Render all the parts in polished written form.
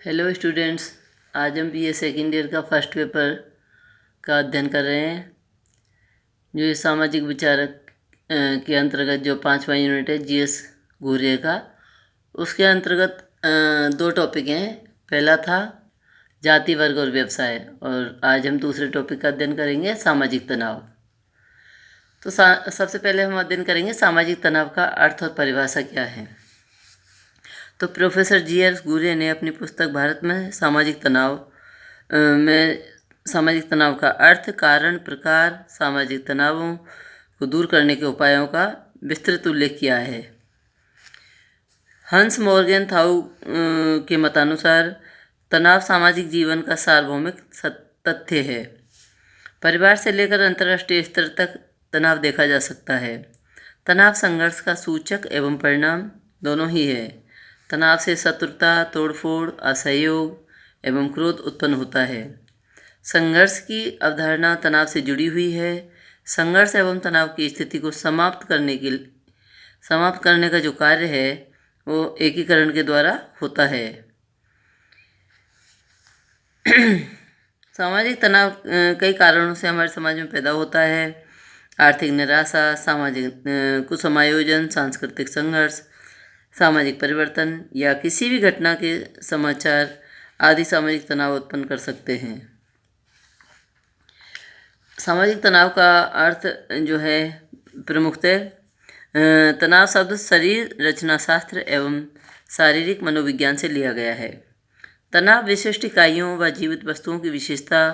Hello students. आज हम BA second year का फर्स्ट पेपर का अध्ययन कर रहे हैं। जो ये सामाजिक विचारक के अंतर्गत जो 5वां यूनिट है जीएस घूरे का, उसके अंतर्गत दो टॉपिक हैं। पहला था जाति, वर्ग और व्यवसाय, और आज हम दूसरे टॉपिक का अध्ययन करेंगे सामाजिक तनाव। तो सबसे पहले हम अध्ययन करेंगे सामाजिक तनाव का अर्थ और परिभाषा क्या है। तो प्रोफेसर जी.एस. घूरे ने अपनी पुस्तक भारत में सामाजिक तनाव का अर्थ, कारण, प्रकार, सामाजिक तनावों को दूर करने के उपायों का विस्तृत उल्लेख किया है। हंस मोर्गेनथाउ के मतानुसार तनाव सामाजिक जीवन का सार्वभौमिक तथ्य है। परिवार से लेकर अंतर्राष्ट्रीय स्तर तक तनाव देखा जा सकता है। तनाव संघर्ष का सूचक एवं परिणाम दोनों ही है। तनाव से शत्रुता, तोड़फोड़, असहयोग एवं क्रोध उत्पन्न होता है। संघर्ष की अवधारणा तनाव से जुड़ी हुई है। संघर्ष एवं तनाव की स्थिति को समाप्त करने का जो कार्य है वो एकीकरण के द्वारा होता है। सामाजिक तनाव कई कारणों से हमारे समाज में पैदा होता है। आर्थिक निराशा, सामाजिक कुसमायोजन, सांस्कृतिक संघर्ष, सामाजिक परिवर्तन या किसी भी घटना के समाचार आदि सामाजिक तनाव उत्पन्न कर सकते हैं। सामाजिक तनाव का अर्थ जो है प्रमुखतः तनाव शब्द शरीर रचना शास्त्र एवं शारीरिक मनोविज्ञान से लिया गया है। तनाव विशिष्ट इकाइयों व जीवित वस्तुओं की विशेषता,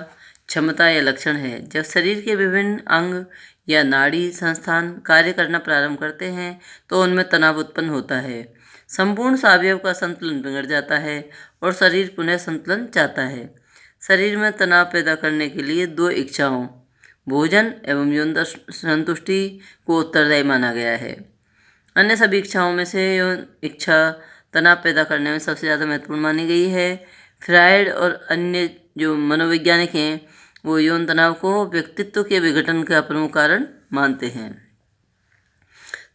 क्षमता या लक्षण है। जब शरीर के विभिन्न अंग या नाड़ी संस्थान कार्य करना प्रारंभ करते हैं तो उनमें तनाव उत्पन्न होता है। संपूर्ण अवयव का संतुलन बिगड़ जाता है और शरीर पुनः संतुलन चाहता है। शरीर में तनाव पैदा करने के लिए दो इच्छाओं, भोजन एवं यौन संतुष्टि को उत्तरदायी माना गया है। अन्य सभी इच्छाओं में से यौन इच्छा तनाव पैदा करने में सबसे ज़्यादा महत्वपूर्ण मानी गई है। फ्रायड और अन्य जो मनोवैज्ञानिक हैं वो यौन तनाव को व्यक्तित्व के विघटन का प्रमुख कारण मानते हैं।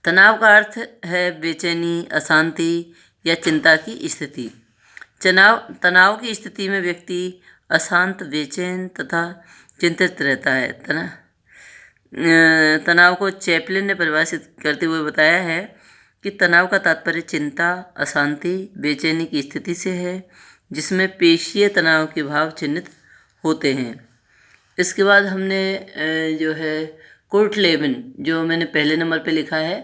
तनाव का अर्थ है बेचैनी, अशांति या चिंता की स्थिति। तनाव की स्थिति में व्यक्ति अशांत, बेचैन तथा चिंतित रहता है। तनाव को चैपलिन ने परिभाषित करते हुए बताया है कि तनाव का तात्पर्य चिंता, अशांति, बेचैनी की स्थिति से है जिसमें पेशीय तनाव के भाव चिन्हित होते हैं। इसके बाद हमने जो है कुर्टलेबिन, जो मैंने पहले नंबर पे लिखा है,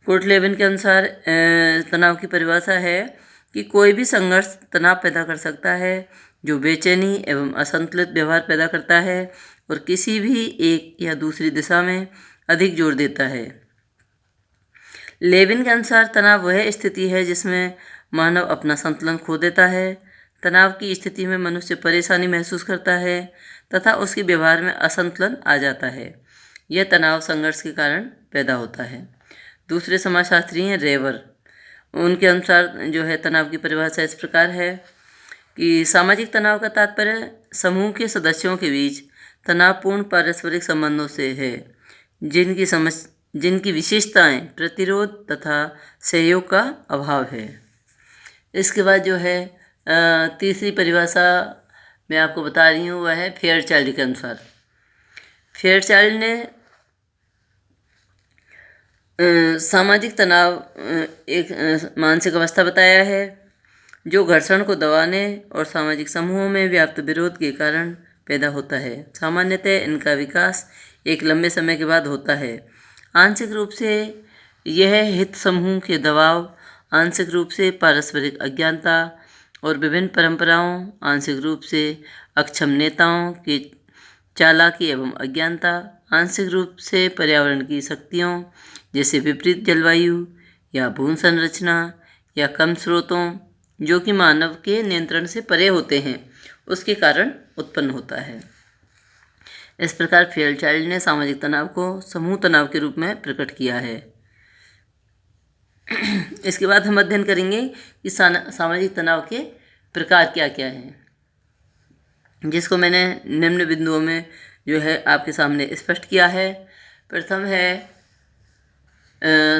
कुर्टलेबिन के अनुसार तनाव की परिभाषा है कि कोई भी संघर्ष तनाव पैदा कर सकता है जो बेचैनी एवं असंतुलित व्यवहार पैदा करता है और किसी भी एक या दूसरी दिशा में अधिक जोर देता है। लेविन के अनुसार तनाव वह स्थिति है जिसमें मानव अपना संतुलन खो देता है। तनाव की स्थिति में मनुष्य परेशानी महसूस करता है तथा उसके व्यवहार में असंतुलन आ जाता है। यह तनाव संघर्ष के कारण पैदा होता है। दूसरे समाजशास्त्री हैं रेवर। उनके अनुसार जो है तनाव की परिभाषा इस प्रकार है कि सामाजिक तनाव का तात्पर्य समूह के सदस्यों के बीच तनावपूर्ण पारस्परिक संबंधों से है जिनकी विशेषताएं प्रतिरोध तथा सहयोग का अभाव है। इसके बाद जो है तीसरी परिभाषा मैं आपको बता रही हूँ वह है फेयरचाइल्ड के अनुसार। फेयरचाइल्ड ने सामाजिक तनाव एक मानसिक अवस्था बताया है जो घर्षण को दबाने और सामाजिक समूहों में व्याप्त विरोध के कारण पैदा होता है। सामान्यतः इनका विकास एक लंबे समय के बाद होता है। आंशिक रूप से यह हित समूह के दबाव, आंशिक रूप से पारस्परिक अज्ञानता और विभिन्न परंपराओं, आंशिक रूप से अक्षम नेताओं की चालाकी एवं अज्ञानता, आंशिक रूप से पर्यावरण की शक्तियों जैसे विपरीत जलवायु या भूमि संरचना या कम स्रोतों जो कि मानव के नियंत्रण से परे होते हैं उसके कारण उत्पन्न होता है। इस प्रकार फेयरचाइल्ड ने सामाजिक तनाव को समूह तनाव के रूप में प्रकट किया है। इसके बाद हम अध्ययन करेंगे कि सामाजिक तनाव के प्रकार क्या क्या हैं, जिसको मैंने निम्न बिंदुओं में जो है आपके सामने स्पष्ट किया है। प्रथम है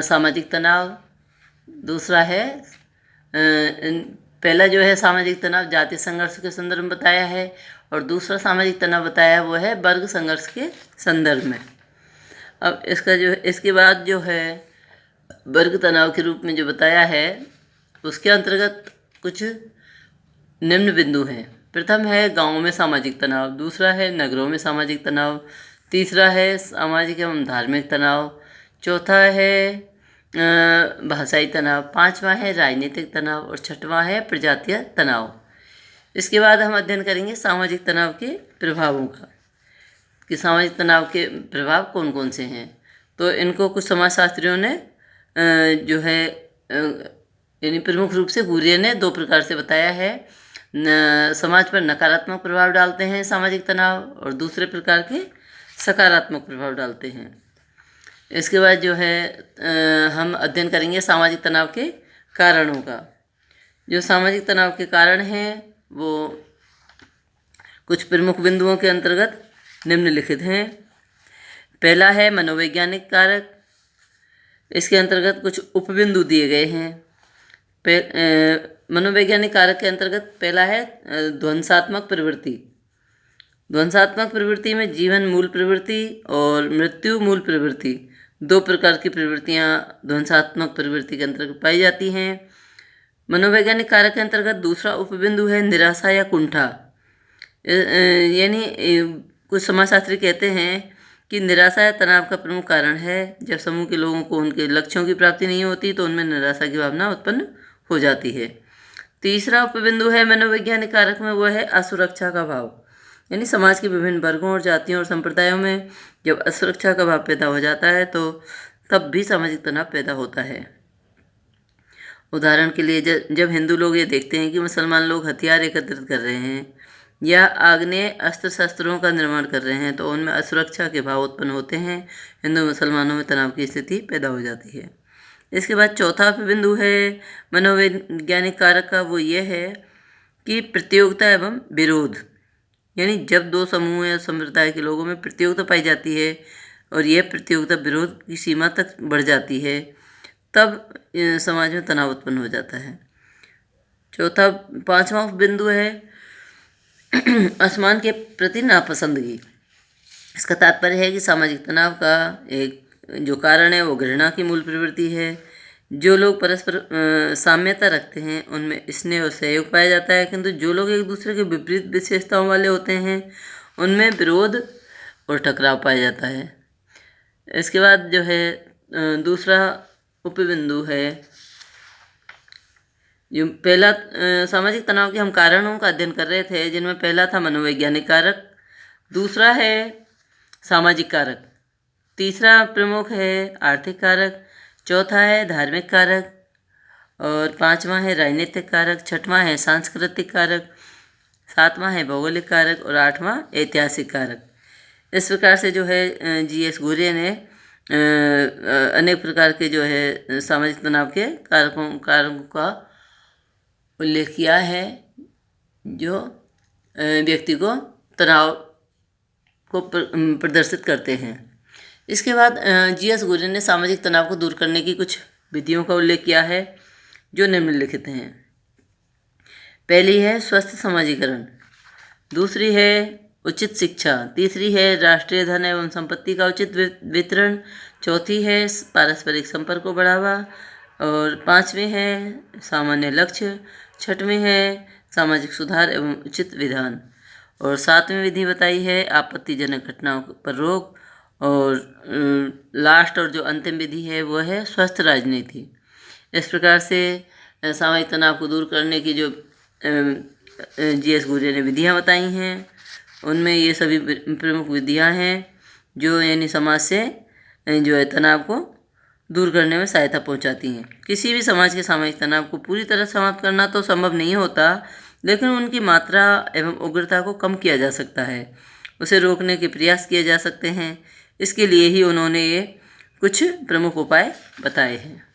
सामाजिक तनाव, दूसरा है पहला जो है सामाजिक तनाव जातीय संघर्ष के संदर्भ में बताया है, और दूसरा सामाजिक तनाव बताया है वो है वर्ग संघर्ष के संदर्भ में। अब इसके बाद जो है वर्ग तनाव के रूप में जो बताया है उसके अंतर्गत कुछ निम्न बिंदु हैं। प्रथम है गांवों में सामाजिक तनाव, दूसरा है नगरों में सामाजिक तनाव, तीसरा है सामाजिक एवं धार्मिक तनाव, चौथा है भाषाई तनाव, पांचवा है राजनीतिक तनाव और छठवां है प्रजातीय तनाव। इसके बाद हम अध्ययन करेंगे सामाजिक तनाव के प्रभावों का, कि सामाजिक तनाव के प्रभाव कौन कौन से हैं। तो इनको कुछ समाजशास्त्रियों ने जो है यानी प्रमुख रूप से गुरिया ने दो प्रकार से बताया है। समाज पर नकारात्मक प्रभाव डालते हैं सामाजिक तनाव, और दूसरे प्रकार के सकारात्मक प्रभाव डालते हैं। इसके बाद जो है हम अध्ययन करेंगे सामाजिक तनाव के कारणों का। जो सामाजिक तनाव के कारण हैं वो कुछ प्रमुख बिंदुओं के अंतर्गत निम्नलिखित हैं। पहला है मनोवैज्ञानिक कारक। इसके अंतर्गत कुछ उपबिंदु दिए गए हैं। मनोवैज्ञानिक कारक के अंतर्गत पहला है ध्वंसात्मक प्रवृत्ति। ध्वंसात्मक प्रवृत्ति में जीवन मूल प्रवृत्ति और मृत्यु मूल प्रवृत्ति, दो प्रकार की प्रवृत्तियाँ ध्वंसात्मक प्रवृत्ति के अंतर्गत पाई जाती हैं। मनोवैज्ञानिक कारक के अंतर्गत दूसरा उपबिंदु है निराशा या कुंठा। यानी कुछ समाजशास्त्री कहते हैं कि निराशा या तनाव का प्रमुख कारण है। जब समूह के लोगों को उनके लक्ष्यों की प्राप्ति नहीं होती तो उनमें निराशा की भावना उत्पन्न हो जाती है। तीसरा उपबिंदु है मनोवैज्ञानिक कारक में, वो है असुरक्षा का भाव। यानी समाज के विभिन्न वर्गों और जातियों और संप्रदायों में जब असुरक्षा का भाव पैदा हो जाता है तो तब भी सामाजिक तनाव पैदा होता है। उदाहरण के लिए जब हिंदू लोग ये देखते हैं कि मुसलमान लोग हथियार एकत्रित कर रहे हैं या आग्नेय अस्त्र शस्त्रों का निर्माण कर रहे हैं तो उनमें असुरक्षा के भाव उत्पन्न होते हैं। हिंदू मुसलमानों में तनाव की स्थिति पैदा हो जाती है। इसके बाद चौथा बिंदु है मनोवैज्ञानिक कारक का, वो ये है कि प्रतियोगिता एवं विरोध। यानी जब दो समूह या संप्रदाय के लोगों में प्रतियोगिता पाई जाती है और यह प्रतियोगिता विरोध की सीमा तक बढ़ जाती है तब समाज में तनाव उत्पन्न हो जाता है। पांचवा बिंदु है असमान के प्रति नापसंदगी। इसका तात्पर्य है कि सामाजिक तनाव का एक जो कारण है वो घृणा की मूल प्रवृत्ति है। जो लोग परस्पर साम्यता रखते हैं उनमें स्नेह और सहयोग पाया जाता है, किंतु जो लोग एक दूसरे के विपरीत विशेषताओं वाले होते हैं उनमें विरोध और टकराव पाया जाता है। इसके बाद जो है दूसरा उपबिंदु है, जो पहला सामाजिक तनाव के हम कारणों का अध्ययन कर रहे थे, जिनमें पहला था मनोवैज्ञानिक कारक, दूसरा है सामाजिक कारक, तीसरा प्रमुख है आर्थिक कारक, चौथा है धार्मिक कारक और पांचवा है राजनीतिक कारक, छठवां है सांस्कृतिक कारक, सातवां है भौगोलिक कारक और आठवां ऐतिहासिक कारक। इस प्रकार से जो है GS गुरिया ने अनेक प्रकार के जो है सामाजिक तनाव के कारकों का उल्लेख किया है जो व्यक्ति को तनाव को प्रदर्शित करते हैं। इसके बाद GS गुरिया ने सामाजिक तनाव को दूर करने की कुछ विधियों का उल्लेख किया है जो निम्नलिखित हैं। पहली है स्वस्थ समाजीकरण, दूसरी है उचित शिक्षा, तीसरी है राष्ट्रीय धन एवं संपत्ति का उचित वितरण, चौथी है पारस्परिक संपर्क को बढ़ावा और पांचवी है सामान्य लक्ष्य, छठवीं है सामाजिक सुधार एवं उचित विधान और सातवीं विधि बताई है आपत्तिजनक घटनाओं पर रोक और लास्ट और जो अंतिम विधि है वो है स्वस्थ राजनीति। इस प्रकार से सामाजिक तनाव को दूर करने की जो GS गुरिया ने विधियाँ बताई हैं उनमें ये सभी प्रमुख विधियाँ हैं जो यानी समाज से जो है तनाव को दूर करने में सहायता पहुंचाती हैं। किसी भी समाज के सामाजिक तनाव को पूरी तरह समाप्त करना तो संभव नहीं होता, लेकिन उनकी मात्रा एवं उग्रता को कम किया जा सकता है, उसे रोकने के प्रयास किए जा सकते हैं। इसके लिए ही उन्होंने ये कुछ प्रमुख उपाय बताए हैं।